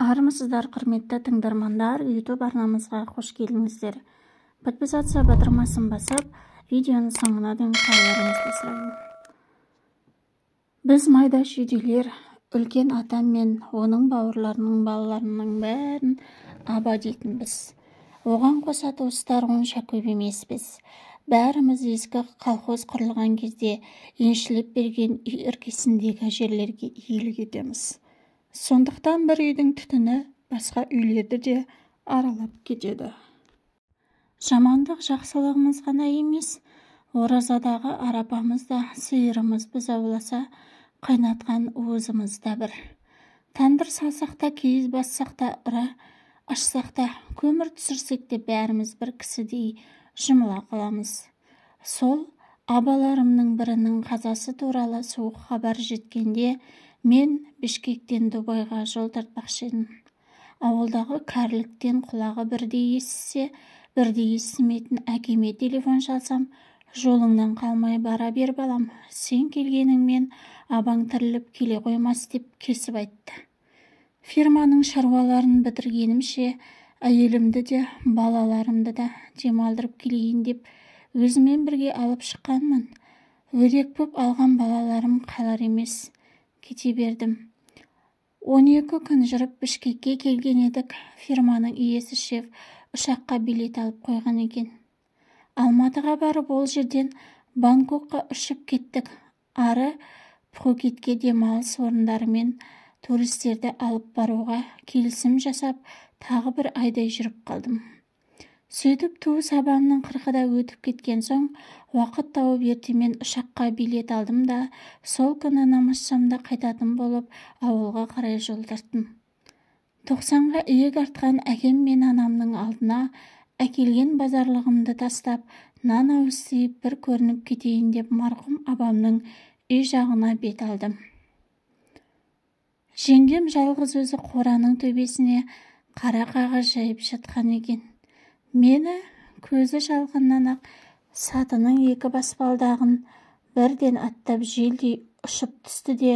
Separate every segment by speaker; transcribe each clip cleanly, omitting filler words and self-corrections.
Speaker 1: Армысыздар, құрметті тыңдармандар, YouTube арнамызға қош келдіңіздер. Подписация батырмасын басып, видеоның соңына дейін қалуларыңызды сұраймын. Біз майда шүйделер, үлкен атам мен оның бауырларының балаларының бәрін аба дейтінбіз. Оған қоса туыстар онша көп емеспіз. Бәріміз ескі колхоз құрылған кезде еншілеп берген үй іргесіндегі жерлерге иелік етеміз. Сондықтан бір үйдің түтіні басқа үйлерді де аралап кетеді. Жамандық жақсылығымыз ғана емес, оразадағы арапамыз да, сиырымыз біз ауласа, қайнатқан уызымыз да бір. Тандыр салсақ та, киіз бассақ та, ұра ашсақ та, көмір түсірсек те бәріміз бір кісідей жұмыла қаламыз. Сол абаларымның бірінің қазасы туралы суық хабар жеткенде, мен Бішкектен Дубайға жол тартпақшы едім. Ауылдағы кәріліктен құлағы бірдей естісе, бірдей естімейтін әкеме телефон шалсам, жолыңнан қалмай бара бер балам, сен келгеніңмен абаң тіріліп келе қоймас деп кесіп айтты. Фирманың шаруаларын бітіргенімше, әйелімді де, балаларымды да демалдырып келейін деп өзімен бірге алып шыққанмын. Өдек боп алған балаларым қалар емес. Кете бердім. 12 күн жүріп Бішкекке келген едік. Фирманың иесі шеф ұшаққа билет алып қойған екен. Алматыға барып ол жерден Бангкокқа ұшып кеттік. Ары Пхукетке демалыс орындары мен туристерді алып баруға келісім жасап, тағы бір айдай жүріп қалдым. Сөйтіп туыс абамның 40-да өтіп кеткен соң, уақыт тауып ертемен ұшаққа билет алдым да, сол күні намазшамда қайтатын болып, ауылға қарай жол тарттым. 90-ға иек артқан әкем мен анамның алдына әкелген базарлығымды тастап, нан ауыз тиіп бір көрініп кетейін деп марқұм абамның үй жағына бет алдым. Жеңгем жалғыз өзі қораның төбесіне қара қағаз жайып жатқан екен. Мені көзі шалғаннан ақ сатының 2 баспалдағын бірден аттап желдей ұшып түсті де,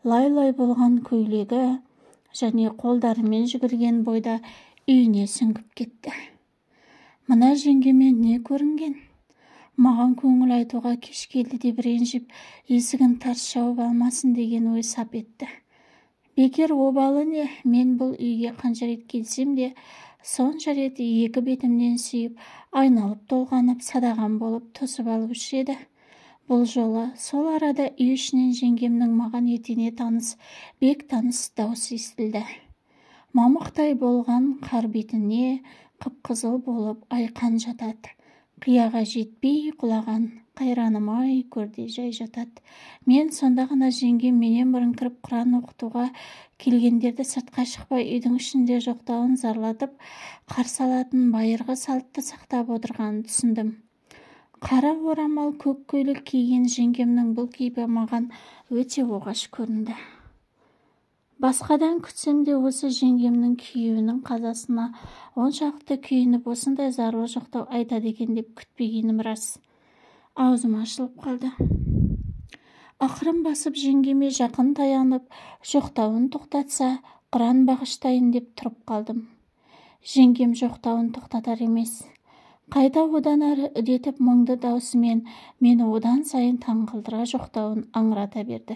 Speaker 1: лай-лай болған көйлегі және қолдарымен жүгірген бойда үйіне сүңгіп кетті. Мына жеңгеме не көрінген? Маған көңіл айтуға кеш келді деп ренжіп, есігін тарс жауып алмасын деген ой сап етті. Бекер обалы не, мен бұл үйге қанша рет келсем де, сонша рет 2 бетімнен сүйіп, айналып толғанып, садаған болып тосып алушы еді. Бұл жолы сол арада үй ішінен жеңгемнің маған етене таныс, бек таныс даусы естілді. Мамықтай болған қар бетіне қып-қызыл болып айқан жатады. Қияға жетпей құлаған қайраным-ай көрде жай жатады. Мен сонда ғана жеңгем менен бұрын кіріп Құран оқытуға келгендерді сыртқа шықпай үйдің ішінде жоқтауын зарлатып, қарсы алатын байырғы салтты сақтап отырғанын түсіндім. Қара орамал көк көйлек киген жеңгемнің бұл кейпі маған өте оғаш көрінді. Басқадан күтсем де осы жеңгемнің күйеуінің қазасына оншақты күйініп осындай зарлы жоқтау айтады екен деп күтпегенім рас. Аузым ашылып қалды. Ақырын басып жеңгеме жақын таянып, жоқтауын тоқтатса, Құран бағыштайын деп тұрып қалдым. Жеңгем жоқтауын тоқтатар емес. Қайта одан әрі үдетіп мұңды даусымен мені одан сайын таңғалдыра жоқтауын аңырата берді.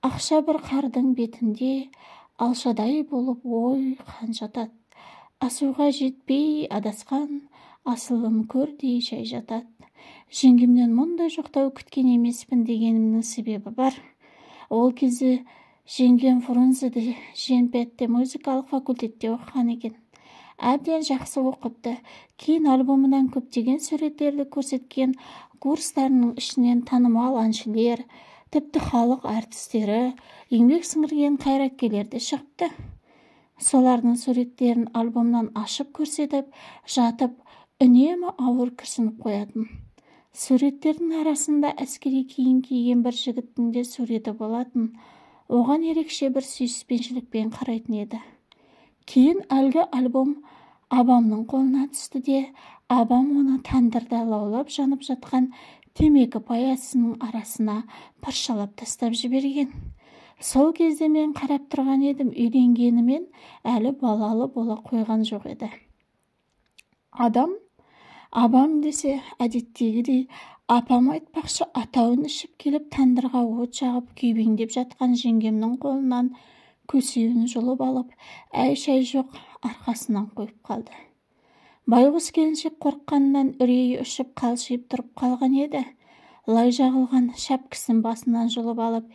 Speaker 1: Ақша бір қардың бетінде алшадай болып ой қан жатады. Асуға жетпей адасқан асылым көрдей жай жатады. Жеңгемнен мұндай жоқтау күткен емеспін дегенімнің себебі бар. Ол кезде жеңгем Фрунзеде Женпетте музыкалық факультетте оқыған екен. Әбден жақсы оқыпты. Кейін альбомынан көптеген суреттерді көрсеткен курстарының ішінен танымал әншілер, тіпті халық артистері, еңбек сіңірген қайраткерлер шығыпты. Солардың суреттерін альбомнан ашып көрсетіп, жатып, үнемі ауыр күрсініп қоятын. Суреттердің арасында әскери киім киген бір жігіттің де суреті болатын. Оған ерекше бір сүйіспеншілікпен қарайтын еді. Кейін әлгі альбом абамның қолына түсті де, абам оны тандырда лаулап жанып жатқан темекі паясының арасына паршалап тастап жіберген. Сол кезде мен қарап тұрған едім, үйленгенімен әлі балалы бола қойған жоқ еді. Абам десе әдеттегідей, апам айтпақшы атауын ішіп келіп тандырға от жағып күйбеңдеп жатқан жеңгемнің қолынан көсеуін жұлып алып, әй-шәй жоқ арқасынан қойып қалды. Байғұс келіншек қорыққанынан үрейі ұшып қалшиып тұрып қалған еді. Лай жағылған шәпкісін басынан жұлып алып,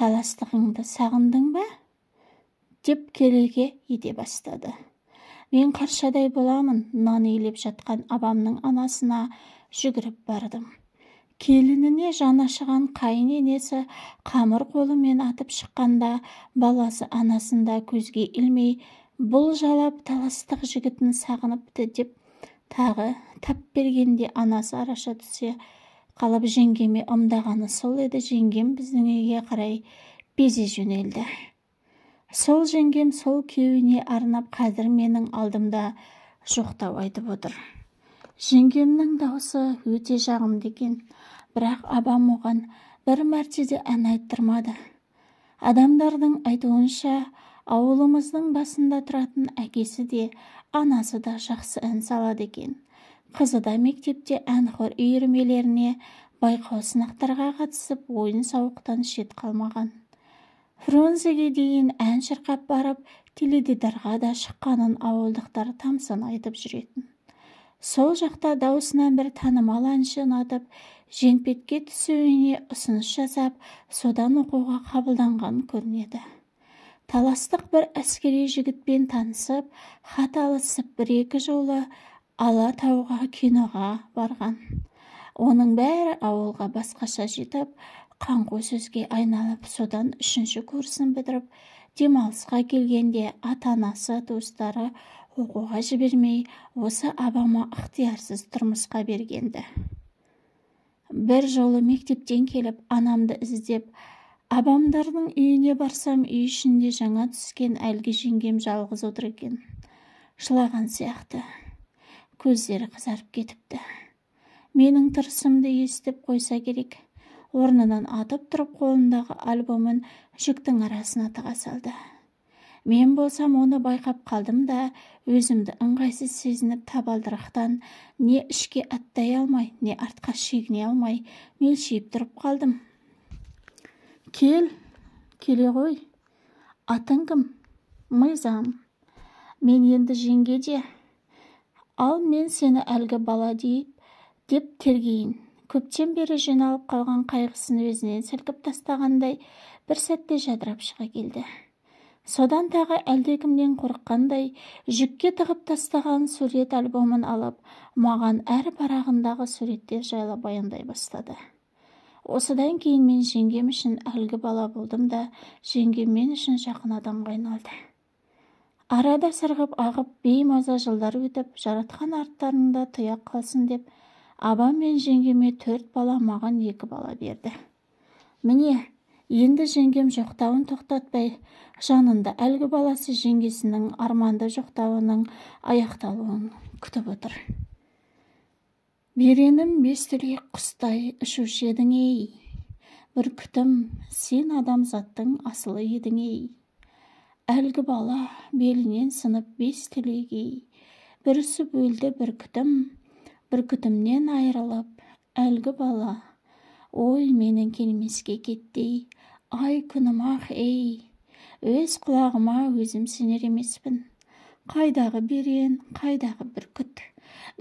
Speaker 1: таластығыңды сағындың ба? Деп келеге ете бастады. Мен қаршадай боламын, нан илеп жатқан абамның анасына жүгіріп бардым. Келініне жаны ашыған қайын енесі қамыр қолымен атып шыққанда, баласы анасында көзге ілмей, бұл жалап таластық жігітін сағыныпты деп тағы тап бергенде анасы араша түсе қалып жеңгеме ымдағаны сол еді. Жеңгем біздің үйге қарай безе жөнелді. Сол жеңгем сол күйеуіне арнап қазір менің алдымда жоқтау айтып отыр. Жеңгемнің даусы өте жағымды екен, бірақ абам оған бір мәртеде ән айттырмады. Адамдардың айтуынша, ауылымыздың басында тұратын әкесі де, анасы да жақсы ән салады екен. Қызы да мектепте әнхор үйірмелеріне, байқау сынақтарға қатысып, ойын-сауықтан шет қалмаған. Фрунзеге дейін ән шырқап барып, теледидарға да шыққанын ауылдықтар тамсын айтып жүретін. Сол жақта даусынан бір танымал әнші ұнатып, женпетке түсуіне ұсыныс жасап, содан оқуға қабылданған көрінеді. Таластық бір әскери жігітпен танысып, хат алысып, бір-екі жолы Алатауға киноға барған. Оның бәрі ауылға басқаша жетіп, қаңқу сөзге айналып, содан 3-ші курсын бітіріп, демалысқа келгенде ата-анасы, туыстары оқуға жібермей, осы абама ықтиярсыз тұрмысқа бергенді. Бір жолы мектептен келіп, анамды іздеп, абамдардың үйіне барсам, үй ішінде жаңа түскен әлгі жеңгем жалғыз отыр екен. Жылаған сияқты, көздері қызарып кетіпті. Менің тырысымды естіп қойса керек. Орнынан атып тұрып, қолындағы альбомын жүктің арасына тыға салды. Мен болсам оны байқап қалдым да, өзімді ыңғайсыз сезініп, табалдырықтан не ішке аттай алмай, не артқа шегіне алмай, мелшиіп тұрып қалдым. Келе ғой. Атың кім? Мыйзам. Мен енді жеңгеде. Ал мен сені әлгі бала деп тергейін. Көптен бері жиналып қалған қайғысын өзінен сілкіп тастағандай, бір сәтте жадырап шыға келді. Содан тағы әлдекімнен қорыққандай, жүкке тығып тастаған сурет альбомын алып, маған әр парағындағы суреттер жайлы баяндай бастады. Осыдан кейін мен жеңгем үшін әлгі бала болдым да, жеңгем мен үшін жақын адамға айналды. Арада сырғып ағып, беймаза жылдар өтіп, жаратқан арттарында тұяқ қалсын деп, абам мен жеңгеме 4 бала, маған 2 бала берді. Міне, енді жеңгем жоқтауын тоқтатпай, жанында әлгі баласы жеңгесінің арманды жоқтауының аяқталуын күтіп отыр. Беренім 5 түлек құстай ұшушы едің ей. Бір күтім, сен адамзаттың асылы едің ей. Әлгі бала белінен сынып 5 түлек ей. Бір үсіп өлді бір күтімнен айырылып, әлгі бала. Ой, менің келмеске кеттей, ай күнім ақ ей. Өз құлағыма өзім сенер емеспін. Қайдағы берен, қайдағы бүркіт.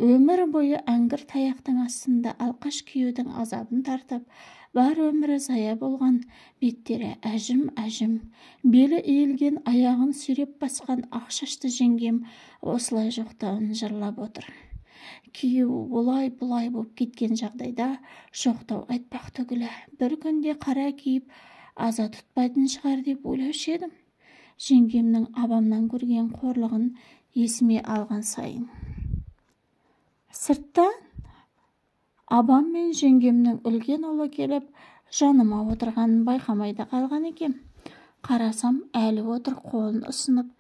Speaker 1: Өмір бойы әңгір таяқтың астында алқаш күйеудің азабын тартып, бар өмірі зая болған, беттері әжім-әжім, белі иілген, аяғын сүйреп басқан ақшашты жеңгем осылай жоқтауын жырлап отыр. Күйеуі бұлай боп кеткен жағдайда жоқтау айтпақ түгілі бір күнде қара киіп аза тұтпайтын шығар деп ойлаушы едім. Жеңгемнің абамнан көрген қорлығын есіме алған сайын. Сырттан абам мен жеңгемнің үлкен ұлы келіп, жаныма отырғанын байқамайда қалған екем. Қарасам, әлі отыр, қолын ұсынып,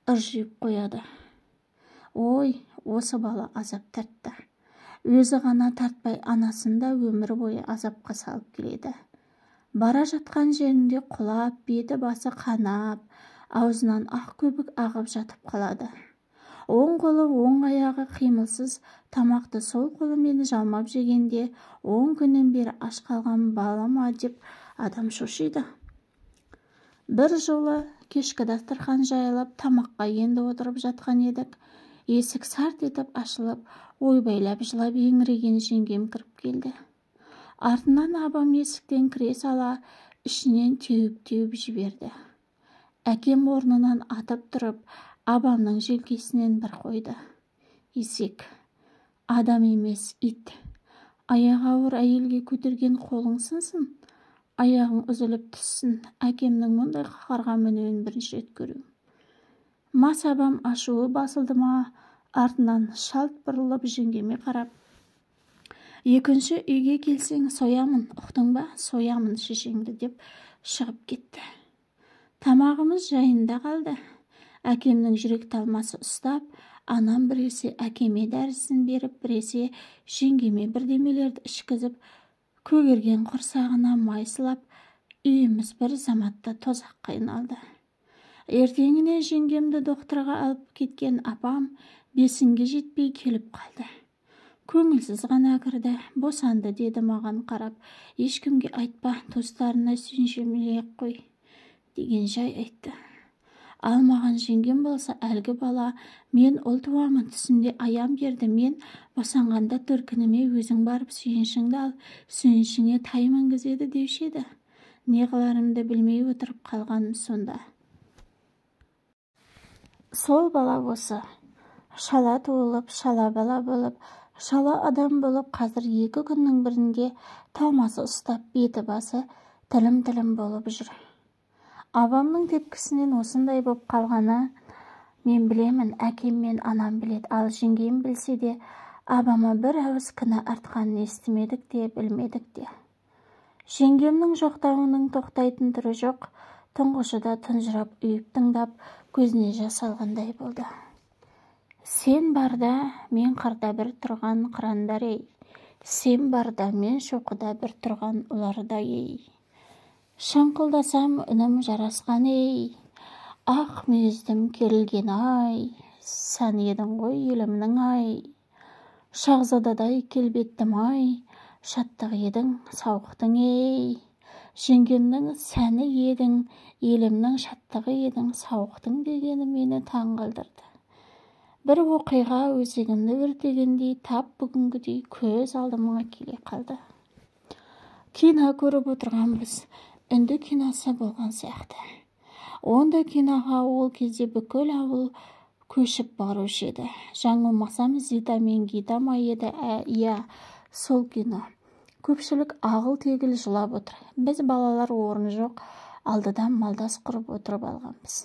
Speaker 1: ыржиып қояды. Ой, осы бала азап тартты. Өзі ғана тартпай, анасын да өмір бойы азапқа салып келеді. Бара жатқан жерінде құлап, беті басы қанап, аузынан ақ көбік ағып жатып қалады. Оң қолы, оң аяғы қимылсыз, тамақты сол қолымен жалмап жегенде, 10 күннен бері аш қалған бала ма деп адам шошиды. Бір жолы кешкі дастархан жайылып, тамаққа енді отырып жатқан едік. Есік сарт етіп ашылып, ойбайлап жылап еңіреген жеңгем кіріп келді. Артынан абам есіктен кіре сала, ішінен теуіп жіберді. Әкем орнынан атып тұрып, абамның желкесінен бір қойды. Есек, адам емес, ит. Аяғы ауыр әйелге көтерген қолың сынсын, аяғың үзіліп түссін. Әкемнің мұндай қаһарға мінуін бірінші рет көрем. Мас абам ашуы басылды ма, артынан шалт бұрылып жеңгеме қарап, екінші үйге келсең соямын, ұқтың ба, соямын шешеңді деп шығып кетті. Тамағымыз жайында қалды. Әкемнің жүрек талмасы ұстап, анам біресе әкеме дәрісін беріп, біресе жеңгеме бірдемелерді ішкізіп, көгерген құрсағына майсылап, үйіміз бір заматта тозаққа айналды. Ертеңіне жеңгемді докторға алып кеткен апам 5-ге жетпей келіп қалды. Көңілсіз ғана кірді. Босанды деді маған қарап. Ешкімге айтпа, туыстарына сүйіншемелей қой деген жай айтты. Алмаған жеңгем болса, әлгі бала, мен ұл туамын, түсімде аян берді, мен босанғанда төркініме өзің барып сүйіншіңді ал, сүйіншіңе тай мінгізеді деуші еді. Не қыларымды білмей отырып қалғаным сонда. Сол бала осы. Шала туылып, шала бала болып, шала адам болып, қазір 2 күннің бірінде талмасы ұстап, беті басы тілім-тілім болып жүр. Абамның тепкісінен осындай боп қалғаны мен білемін, әкем мен анам біледі, ал жеңгем білсе де, абама бір ауыз кінә артқанын естімедік те, білмедік те. Жеңгемнің жоқтауының тоқтайтын түрі жоқ, тұңғышы да тұнжырап үйіп тыңдап, көзіне жас алғандай болды. Сен барда, мен қырда бір тұрған қырандар ей, сен барда, мен шоқыда бір тұрған ұларда ей. Шаңқылдасам үнім жарасқан ей, ақ мүйіздім керілген ай, сән едің ғой елімнің ай. Шағзададай келбеттім ай, шаттық едің, сауықтың ей. Жеңгемнің сәні едің, елімнің шаттығы едің, сауықтың дегені мені таң қалдырды. Бір оқиға өзегімді өртегендей, тап бүгінгідей көз алдыма келе қалды. Кино көріп отырғанбыз. Үнді киносы болған сияқты. Онда киноға ол кезде бүкіл ауыл көшіп барушы еді. Жаңылмасам Зита мен Гита ма еді? Иә, сол кино. Көпшілік ағыл-тегіл жылап отыр. Біз балалар орын жоқ, алдыдан малдас құрып отырып алғанбыз.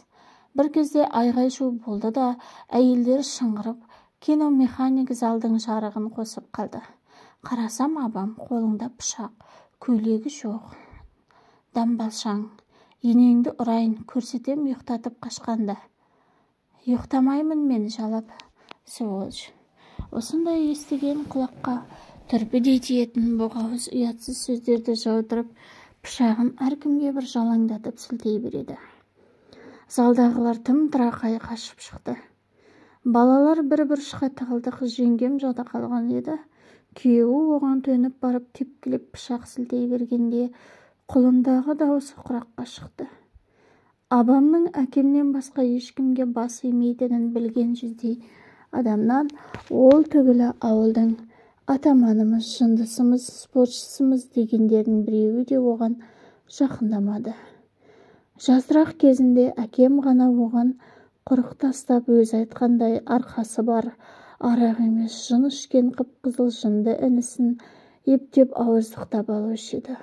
Speaker 1: Бір кезде айғай-шу болды да, әйелдер шыңғырып, киномеханик залдың жарығын қосып қалды. Қарасам, абам қолында пышақ, көйлегі жоқ. Дамбалшаң, енеңді ұрайын, көрсетем ұйықтатып қашқанда. Ұйықтамаймын мен, жалап, сволочь. Осындай естіген құлаққа түрпідей тиетін боғауыз ұятсыз сөздерді жаудырып, пышағын әркімге бір жалаңдатып сілтей береді. Залдағылар тым-тырақай қашып шықты. Балалар бір-біршіға тығылдық, жеңгем жада қалған еді. Күйеуі оған төніп барып тепкілеп пышақ сілтей бергенде, құлындағы дауысы құраққа шықты. Абамның әкемнен басқа ешкімге бас имейтінін білген жүздей адамнан ол түгілі ауылдың атаманымыз, жындысымыз, спортшысымыз дегендердің біреуі де оған жақындамады. Жазырақ кезінде әкем ғана оған құрық тастап өз айтқандай арқасы бар, арақ емес жын ішкен қып-қызыл жынды інісін ептеп ауыздықтап алушы еді.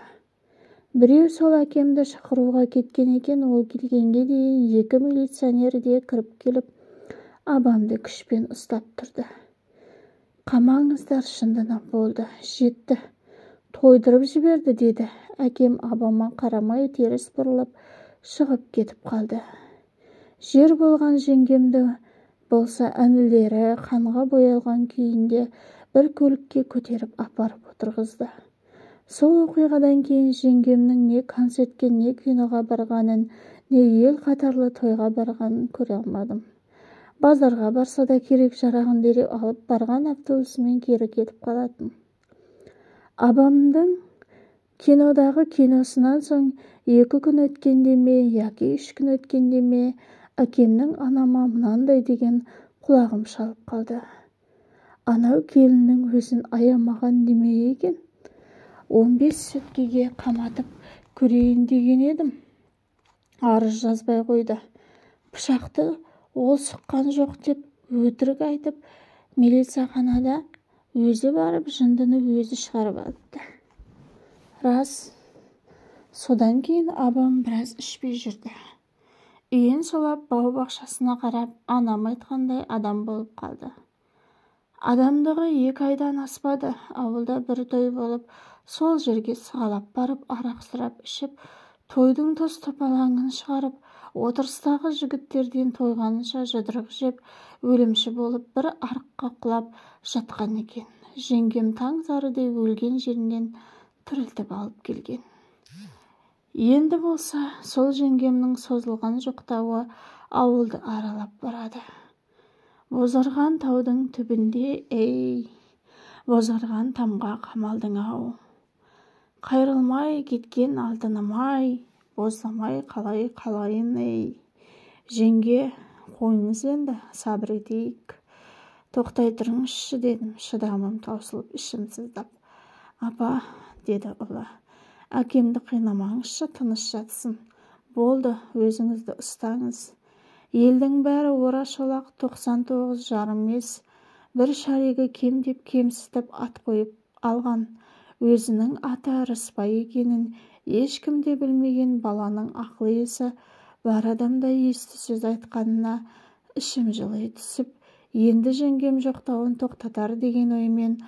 Speaker 1: Біреу сол әкемді шақыруға кеткен екен, ол келгенге дейін 2 милиционер де кіріп келіп, абамды күшпен ұстап тұрды. Қамаңыздар, жындыны болды, жетті, тойдырып жіберді деді. Әкем абама қарамай теріс бұрылып шығып кетіп қалды. Жер болған жеңгемді болса әнілері қанға боялған күйінде бір көлікке көтеріп апарып отырғызды. Сол оқиғадан кейін жеңгемнің не концертке, не киноға барғанын, не ел қатарлы тойға барғанын көре алмадым. Базарға барса да керек жарағын дереу алып барған автобусымен кері кетіп қалатын. Абамдың кинодағы киносынан соң 2 күн өткенде ме, яки 3 күн өткенде ме, әкемнің анама мынандай деген құлағым шалып қалды. Анау келіннің өзін аямаған неме екен? 15 сөткеге қаматып көрейін деген едім. Арыз жазбай қойды. Пышақты ол сұққан жоқ деп өтірік айтып, милицияханада өзі барып жындыны өзі шығарып алыпты. Рас. Содан кейін абам біраз ішпей жүрді. Үйін солап бау-бақшасына қарап, анам айтқандай адам болып қалды. Адамдығы 2 айдан аспады. Ауылда бір той болып, сол жерге сығалап барып, арақ сұрап ішіп, тойдың тоз-топалаңын шығарып, отырыстағы жігіттерден тойғанынша жұдырық жеп, өлімші болып бір арыққа құлап жатқан екен. Жеңгем таң сарыдай өлген жерінен тірілтіп алып келген. Енді болса, сол жеңгемнің созылған жоқтауы ауылды аралап барады. Бозарған таудың түбінде, бозарған тамға қамалдың-ау. Қайрылмай кеткен алтыным-ай, боздамай қалай қалайын, Жеңге, қойыңыз енді, сабыр етейік. Тоқтай тұрыңызшы дедім, шыдамым таусылып, ішім сыздап. Апа, деді ұлы, әкемді қинамаңызшы, тыныш жатсын. Болды, өзіңізді ұстаңыз. Елдің бәрі орашолақ 99 жарым емес, бір шарегі кем деп кемсітіп ат қойып алған. Өзінің аты Рысбай екенін ешкімде білмеген баланың ақыл есі бар адамда есті сөз айтқанына ішім жылай түсіп, енді жеңгем жоқтауын тоқтатар деген оймен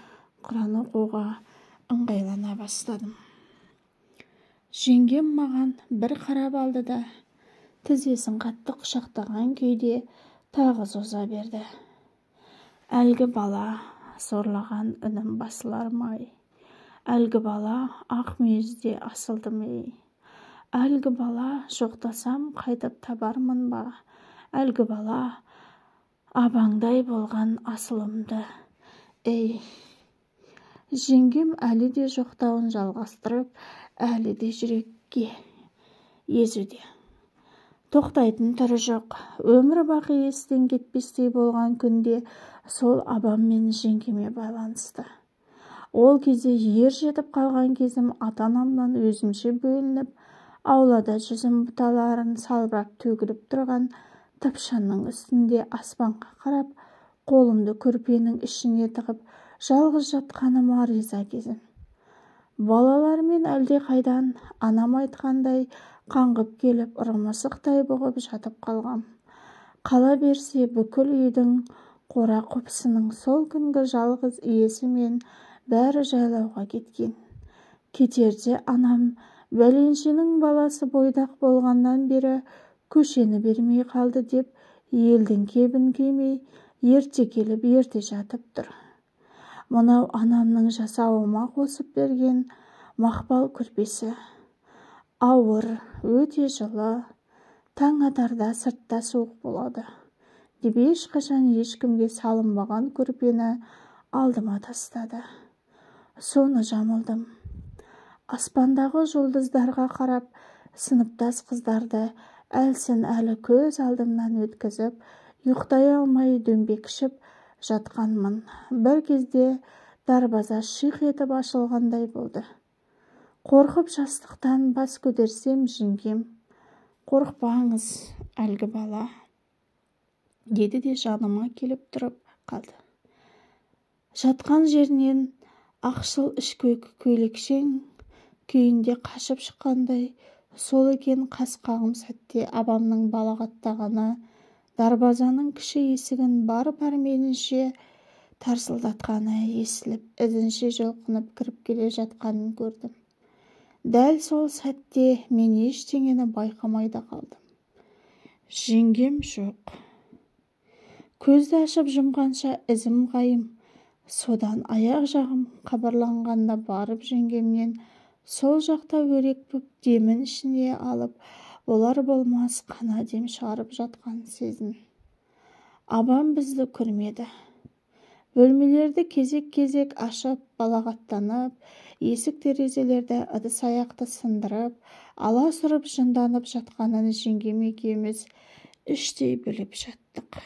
Speaker 1: Құран оқуға ыңғайлана бастадым. Жеңгем маған бір қарап алды да, тізесін қатты құшақтаған күйде тағы соза берді. Әлгі бала, сорлаған үнім басылар-май. Әлгі бала ақ мүйізде асылдым-ей. Әлгі бала жоқтасам қайтып табармын ба? Әлгі бала абаңдай болған асылымды. Жеңгем әлі де жоқтауын жалғастырып, әлі де жүрекке езуде. Тоқтайтын түрі жоқ. Өмір бақи естен кетпестей болған күнде сол абам мен жеңгеме байланысты. Ол кезде ер жетіп қалған кезім ата-анамнан өзімше бөлініп, аулада жүзім бұталарын салбырап төгіліп тұрған тапшанның үстінде аспанға қарап, қолымды көрпенің ішіне тығып, жалғыз жатқаныма риза кезім. Балалармен әлде қайдан анам айтқандай қаңғып келіп, ұрмысықтай бұғып жатып қалғам. Қала берсе бүкіл үйдің қора-қопсының сол күнгі жалғыз иесі мен бәрі жайлауға кеткен. Кетерде анам бәленшенің баласы бойдақ болғаннан бері көшені бермей қалды деп, елдің кебін кимей, ерте келіп ерте жатып тұр. Мынау анамның жасауыма қосып берген мақпал көрпесі. Ауыр, өте жылы, таң атарда сыртта суық болады деп ешқашан ешкімге салынбаған көрпені алдыма тастады. Соны жамылдым. Аспандағы жұлдыздарға қарап, сыныптас қыздарды әлсін әлі көз алдымнан өткізіп, ұйықтай алмай дөңбекшіп жатқанмын. Бір кезде дарбаза шиқ етіп ашылғандай болды. Қорқып жастықтан бас көтерсем, жеңгем, қорықпаңыз, әлгі бала, деді де жаныма келіп тұрып қалды. Жатқан жерінен ақшыл көйлекшең күйінде қашып шыққандай, сол екен. Қас қағым сәтте абамның балағаттағаны, дарбазаның кіші есігін бар-пәрменінше тарсылдатқаны естіліп, ізінше жұлқынып кіріп келе жатқанын көрдім. Дәл сол сәтте мен ештеңені байқамай да қалдым. Жеңгем жоқ. Көзді ашып жұмғанша ізім қайым, Содан аяқ жағым қабарланғанда барып жеңгемнен сол жақта өрек боп демін ішіне алып, болар болмас қана дем шығарып жатқан сезін. Абам бізді көрмеді. Бөлмелерді кезек-кезек ашып, балағаттанып, есік-терезелерді ыдыс-аяқты сындырып, аласұрып жынданып жатқанын жеңгем екеуміз іштей біліп жаттық.